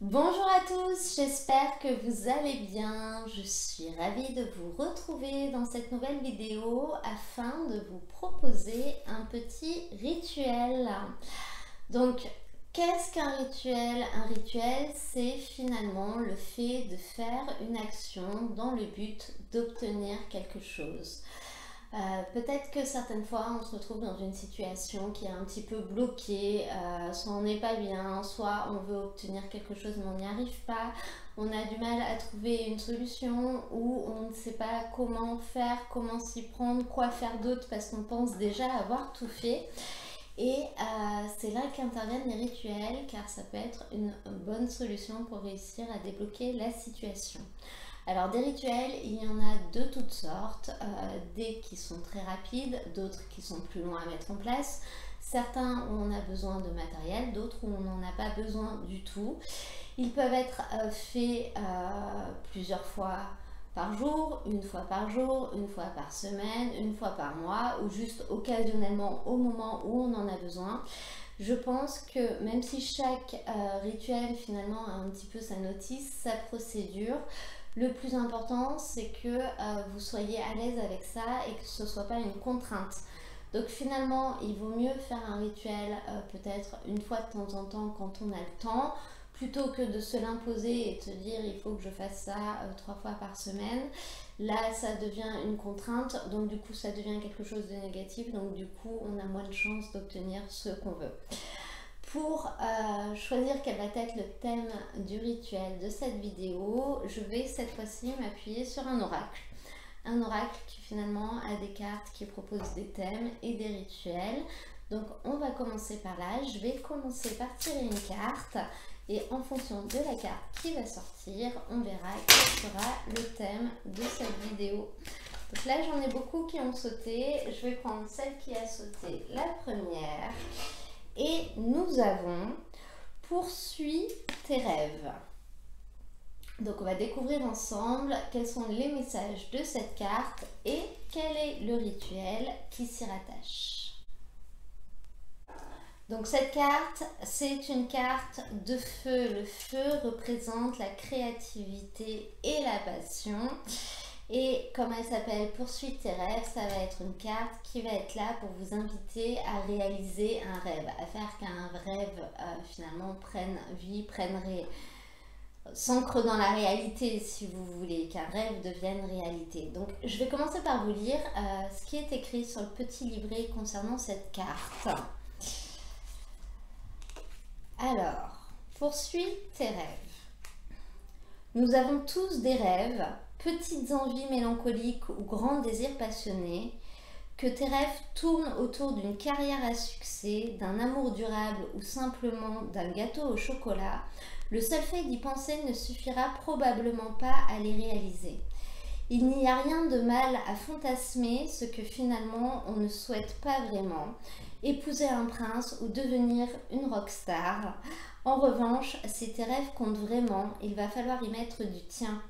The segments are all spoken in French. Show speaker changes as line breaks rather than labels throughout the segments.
Bonjour à tous, j'espère que vous allez bien. Je suis ravie de vous retrouver dans cette nouvelle vidéo afin de vous proposer un petit rituel. Donc, qu'est-ce qu'un rituel? Un rituel, c'est finalement le fait de faire une action dans le but d'obtenir quelque chose. Peut-être que certaines fois on se retrouve dans une situation qui est un petit peu bloquée, soit on n'est pas bien, soit on veut obtenir quelque chose mais on n'y arrive pas, on a du mal à trouver une solution ou on ne sait pas comment faire, comment s'y prendre, quoi faire d'autre parce qu'on pense déjà avoir tout fait. Et c'est là qu'interviennent les rituels car ça peut être une bonne solution pour réussir à débloquer la situation. Alors des rituels, il y en a de toutes sortes, des qui sont très rapides, d'autres qui sont plus longs à mettre en place, certains où on a besoin de matériel, d'autres où on n'en a pas besoin du tout. Ils peuvent être faits plusieurs fois par jour, une fois par jour, une fois par semaine, une fois par mois ou juste occasionnellement au moment où on en a besoin. Je pense que même si chaque rituel finalement a un petit peu sa notice, sa procédure, le plus important c'est que vous soyez à l'aise avec ça et que ce ne soit pas une contrainte. Donc finalement, il vaut mieux faire un rituel peut-être une fois de temps en temps quand on a le temps, plutôt que de se l'imposer et te dire il faut que je fasse ça 3 fois par semaine. Là, ça devient une contrainte, donc du coup, ça devient quelque chose de négatif, donc du coup, on a moins de chances d'obtenir ce qu'on veut. Pour choisir quel va être le thème du rituel de cette vidéo, je vais cette fois-ci m'appuyer sur un oracle. Un oracle qui finalement a des cartes qui proposent des thèmes et des rituels. Donc on va commencer par là. Je vais commencer par tirer une carte et en fonction de la carte qui va sortir, on verra quel sera le thème de cette vidéo. Donc là j'en ai beaucoup qui ont sauté. Je vais prendre celle qui a sauté la première. Et nous avons poursuis tes rêves. Donc on va découvrir ensemble quels sont les messages de cette carte et quel est le rituel qui s'y rattache. Donc cette carte, c'est une carte de feu. Le feu représente la créativité et la passion. Et comme elle s'appelle Poursuis tes rêves, ça va être une carte qui va être là pour vous inviter à réaliser un rêve, à faire qu'un rêve finalement prenne vie, s'ancre dans la réalité si vous voulez, qu'un rêve devienne réalité. Donc je vais commencer par vous lire ce qui est écrit sur le petit livret concernant cette carte. Alors, poursuis tes rêves. Nous avons tous des rêves, petites envies mélancoliques ou grands désirs passionnés. Que tes rêves tournent autour d'une carrière à succès, d'un amour durable ou simplement d'un gâteau au chocolat, le seul fait d'y penser ne suffira probablement pas à les réaliser. Il n'y a rien de mal à fantasmer ce que finalement on ne souhaite pas vraiment, épouser un prince ou devenir une rockstar. En revanche, si tes rêves comptent vraiment, il va falloir y mettre du tien.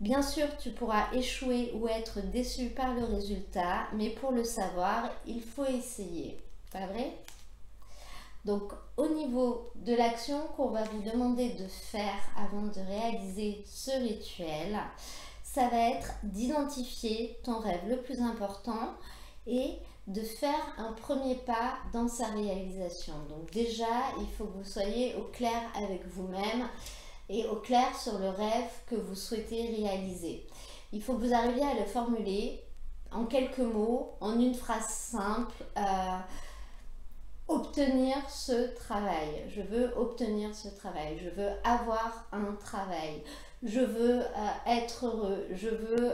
Bien sûr, tu pourras échouer ou être déçu par le résultat, mais pour le savoir, il faut essayer. Pas vrai? Donc, au niveau de l'action qu'on va vous demander de faire avant de réaliser ce rituel, ça va être d'identifier ton rêve le plus important et de faire un premier pas dans sa réalisation. Donc déjà, il faut que vous soyez au clair avec vous-même et au clair sur le rêve que vous souhaitez réaliser. Il faut que vous arriviez à le formuler en quelques mots, en une phrase simple. Obtenir ce travail. Je veux obtenir ce travail. Je veux avoir un travail. Je veux être heureux. Je veux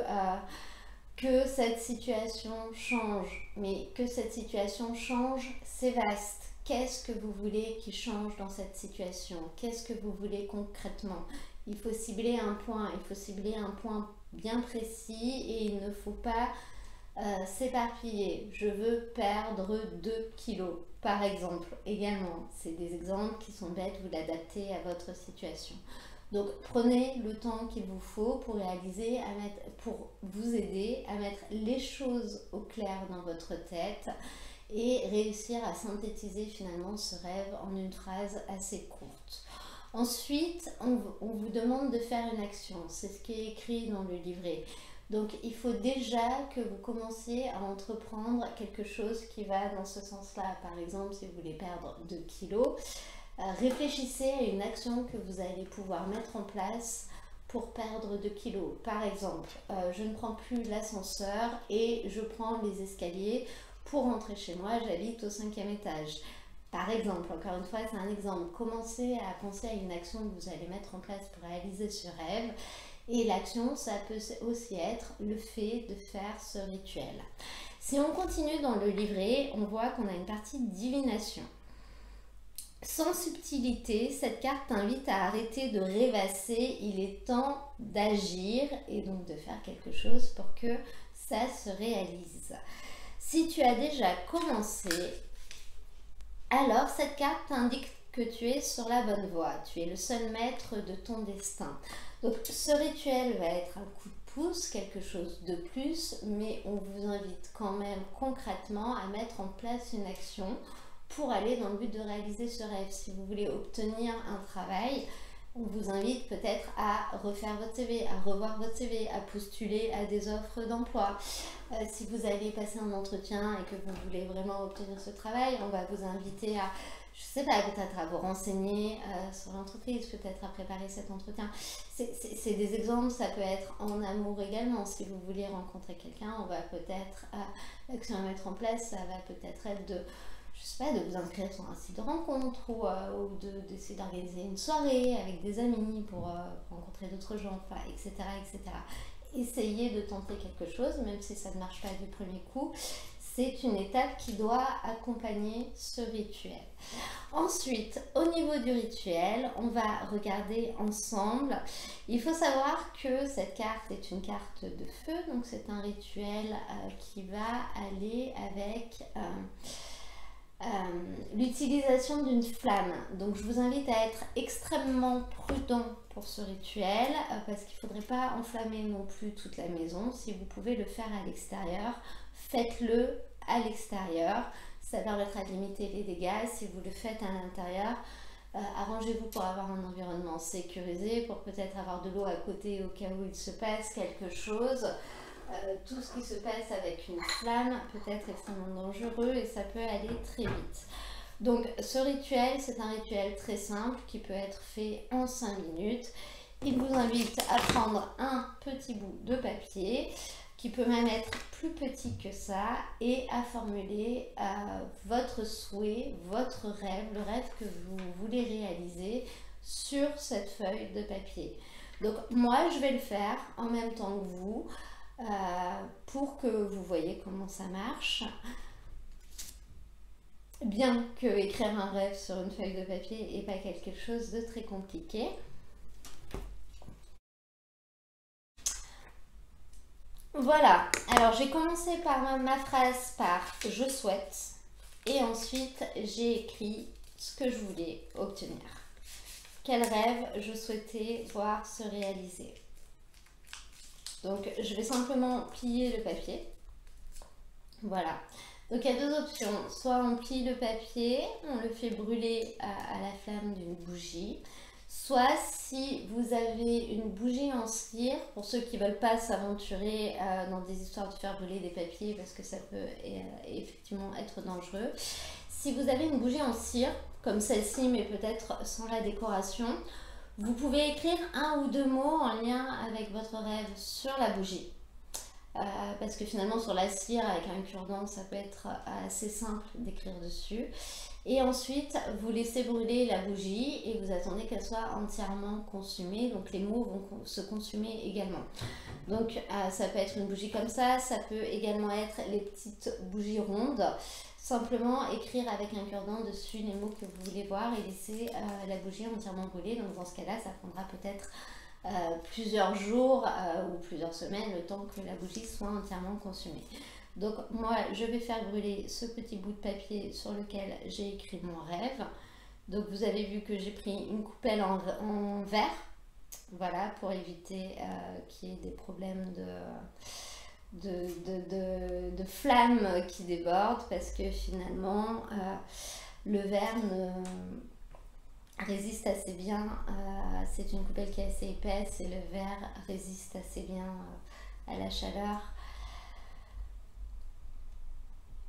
que cette situation change. Mais que cette situation change, c'est vaste. Qu'est-ce que vous voulez qui change dans cette situation? Qu'est-ce que vous voulez concrètement? Il faut cibler un point. Il faut cibler un point bien précis et il ne faut pas s'éparpiller. Je veux perdre 2 kilos, par exemple. Également, c'est des exemples qui sont bêtes, vous l'adaptez à votre situation. Donc prenez le temps qu'il vous faut pour réaliser, pour vous aider à mettre les choses au clair dans votre tête et réussir à synthétiser finalement ce rêve en une phrase assez courte. Ensuite, on vous demande de faire une action. C'est ce qui est écrit dans le livret. Donc, il faut déjà que vous commenciez à entreprendre quelque chose qui va dans ce sens-là. Par exemple, si vous voulez perdre 2 kilos, réfléchissez à une action que vous allez pouvoir mettre en place pour perdre 2 kilos. Par exemple, je ne prends plus l'ascenseur et je prends les escaliers pour rentrer chez moi. J'habite au 5e étage. Par exemple, encore une fois, c'est un exemple. Commencez à penser à une action que vous allez mettre en place pour réaliser ce rêve. Et l'action, ça peut aussi être le fait de faire ce rituel. Si on continue dans le livret, on voit qu'on a une partie de divination. Sans subtilité, cette carte t'invite à arrêter de rêvasser. Il est temps d'agir et donc de faire quelque chose pour que ça se réalise. Si tu as déjà commencé, alors cette carte t'indique que tu es sur la bonne voie. Tu es le seul maître de ton destin. Donc ce rituel va être un coup de pouce, quelque chose de plus, mais on vous invite quand même concrètement à mettre en place une action pour aller dans le but de réaliser ce rêve. Si vous voulez obtenir un travail, on vous invite peut-être à refaire votre CV, à revoir votre CV, à postuler à des offres d'emploi. Si vous allez passer un entretien et que vous voulez vraiment obtenir ce travail, on va vous inviter à, je sais pas, peut-être à vous renseigner sur l'entreprise, peut-être à préparer cet entretien. C'est des exemples, ça peut être en amour également. Si vous voulez rencontrer quelqu'un, on va peut-être, l'action à mettre en place, ça va peut-être être de, je sais pas, de vous inscrire sur un site de rencontre ou d'essayer d'organiser une soirée avec des amis pour rencontrer d'autres gens, enfin, etc., etc. Essayez de tenter quelque chose, même si ça ne marche pas du premier coup. C'est une étape qui doit accompagner ce rituel. Ensuite, au niveau du rituel, on va regarder ensemble. Il faut savoir que cette carte est une carte de feu, donc c'est un rituel qui va aller avec l'utilisation d'une flamme. Donc je vous invite à être extrêmement prudent pour ce rituel parce qu'il ne faudrait pas enflammer non plus toute la maison. Si vous pouvez le faire à l'extérieur, faites-le à l'extérieur. Ça permettra de limiter les dégâts. Si vous le faites à l'intérieur, arrangez-vous pour avoir un environnement sécurisé, pour peut-être avoir de l'eau à côté au cas où il se passe quelque chose. Tout ce qui se passe avec une flamme peut être extrêmement dangereux et ça peut aller très vite. Donc ce rituel, c'est un rituel très simple qui peut être fait en 5 minutes. Il vous invite à prendre un petit bout de papier qui peut même être plus petit que ça et à formuler votre souhait, votre rêve, le rêve que vous voulez réaliser sur cette feuille de papier. Donc moi, je vais le faire en même temps que vous. Pour que vous voyez comment ça marche. Bien que écrire un rêve sur une feuille de papier n'est pas quelque chose de très compliqué. Voilà, alors j'ai commencé par ma phrase par « je souhaite » et ensuite j'ai écrit ce que je voulais obtenir. Quel rêve je souhaitais voir se réaliser. Donc je vais simplement plier le papier. Voilà. Donc il y a deux options. Soit on plie le papier, on le fait brûler à la flamme d'une bougie. Soit si vous avez une bougie en cire, pour ceux qui ne veulent pas s'aventurer dans des histoires de faire brûler des papiers parce que ça peut effectivement être dangereux. Si vous avez une bougie en cire, comme celle-ci mais peut-être sans la décoration, vous pouvez écrire un ou deux mots en lien avec votre rêve sur la bougie. Parce que finalement sur la cire avec un cure-dent ça peut être assez simple d'écrire dessus. Et ensuite vous laissez brûler la bougie et vous attendez qu'elle soit entièrement consumée. Donc les mots vont se consumer également. Donc ça peut être une bougie comme ça peut également être les petites bougies rondes. Simplement écrire avec un cure-dent dessus les mots que vous voulez voir et laisser la bougie entièrement brûler. Donc dans ce cas-là, ça prendra peut-être plusieurs jours ou plusieurs semaines, le temps que la bougie soit entièrement consumée. Donc moi, je vais faire brûler ce petit bout de papier sur lequel j'ai écrit mon rêve. Donc vous avez vu que j'ai pris une coupelle en verre, voilà, pour éviter qu'il y ait des problèmes de flammes qui débordent parce que finalement le verre résiste assez bien. C'est une coupelle qui est assez épaisse et le verre résiste assez bien à la chaleur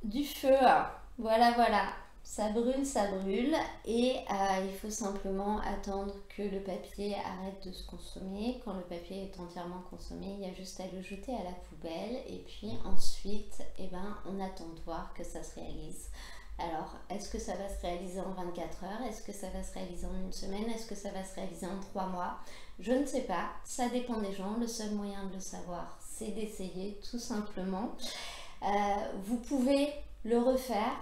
du feu. Voilà, voilà. Ça brûle et il faut simplement attendre que le papier arrête de se consommer. Quand le papier est entièrement consommé, il y a juste à le jeter à la poubelle et puis ensuite, eh ben, on attend de voir que ça se réalise. Alors, est-ce que ça va se réaliser en 24 heures? Est-ce que ça va se réaliser en une semaine? Est-ce que ça va se réaliser en 3 mois? Je ne sais pas, ça dépend des gens. Le seul moyen de le savoir, c'est d'essayer tout simplement. Vous pouvez le refaire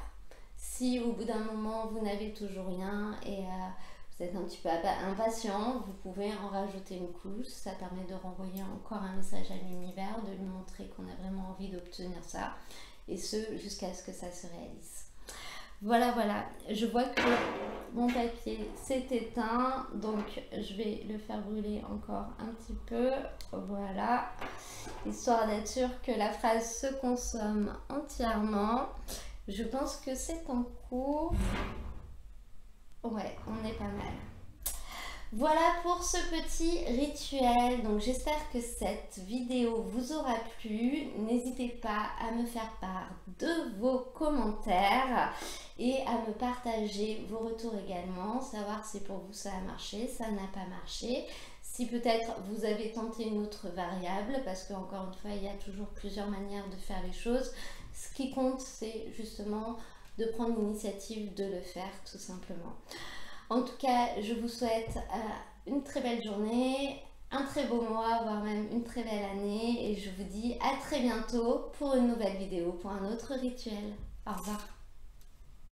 si au bout d'un moment vous n'avez toujours rien et vous êtes un petit peu impatient, vous pouvez en rajouter une couche. Ça permet de renvoyer encore un message à l'univers, de lui montrer qu'on a vraiment envie d'obtenir ça, et ce jusqu'à ce que ça se réalise. Voilà, voilà, je vois que mon papier s'est éteint, donc je vais le faire brûler encore un petit peu, voilà, histoire d'être sûr que la phrase se consomme entièrement. Je pense que c'est en cours. Ouais, on est pas mal. Voilà pour ce petit rituel. Donc j'espère que cette vidéo vous aura plu. N'hésitez pas à me faire part de vos commentaires et à me partager vos retours également. Savoir si pour vous ça a marché, ça n'a pas marché. Si peut-être vous avez tenté une autre variable, parce qu'encore une fois, il y a toujours plusieurs manières de faire les choses. Ce qui compte, c'est justement de prendre l'initiative de le faire, tout simplement. En tout cas, je vous souhaite une très belle journée, un très beau mois, voire même une très belle année. Et je vous dis à très bientôt pour une nouvelle vidéo, pour un autre rituel. Au revoir.